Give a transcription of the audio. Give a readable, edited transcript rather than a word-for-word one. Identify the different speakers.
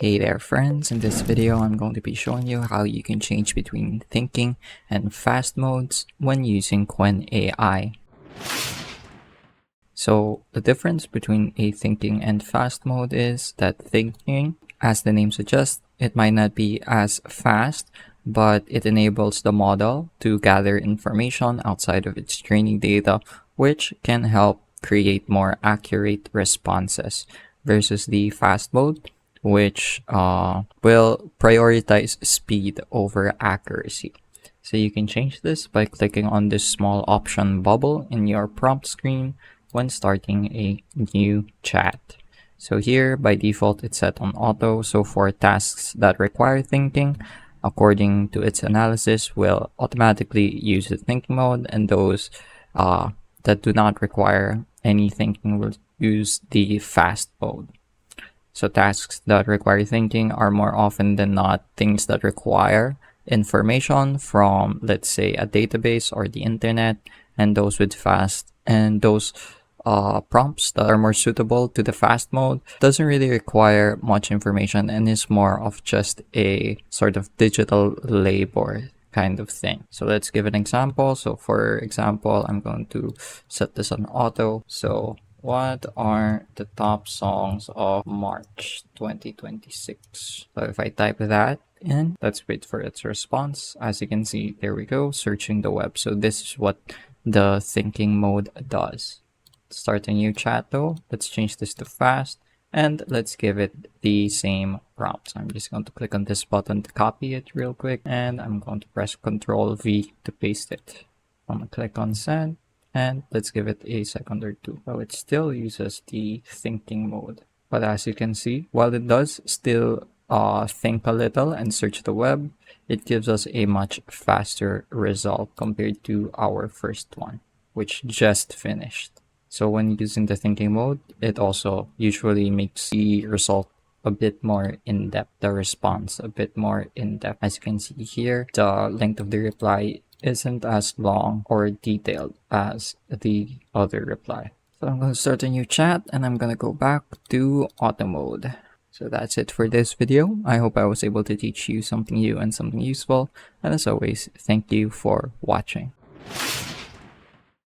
Speaker 1: Hey there friends, in this video I'm going to be showing you how you can change between thinking and fast modes when using Qwen AI. So the difference between a thinking and fast mode is that thinking, as the name suggests, it might not be as fast, but it enables the model to gather information outside of its training data, which can help create more accurate responses versus the fast mode, which will prioritize speed over accuracy. So you can change this by clicking on this small option bubble in your prompt screen when starting a new chat. So here by default it's set on auto, so for tasks that require thinking, according to its analysis, will automatically use the thinking mode, and those that do not require any thinking will use the fast mode. So tasks that require thinking are more often than not things that require information from, let's say, a database or the internet, and those with fast and those prompts that are more suitable to the fast mode doesn't really require much information and is more of just a sort of digital labor kind of thing. So let's give an example. So for example, I'm going to set this on auto. So what are the top songs of March 2026? So if I type that in, let's wait for its response. As you can see, there we go, searching the web. So this is what the thinking mode does. Start a new chat though. Let's change this to fast and let's give it the same prompt. So I'm just going to click on this button to copy it real quick, and I'm going to press Ctrl V to paste it. I'm going to click on send, and let's give it a second or two. So it still uses the thinking mode, but as you can see, while it does still think a little and search the web, it gives us a much faster result compared to our first one, which just finished. So when using the thinking mode, it also usually makes the result a bit more in-depth, the response a bit more in-depth. As you can see here, the length of the reply isn't as long or detailed as the other reply. So I'm going to start a new chat and I'm going to go back to auto mode. So that's it for this video. I hope I was able to teach you something new and something useful. And as always, thank you for watching.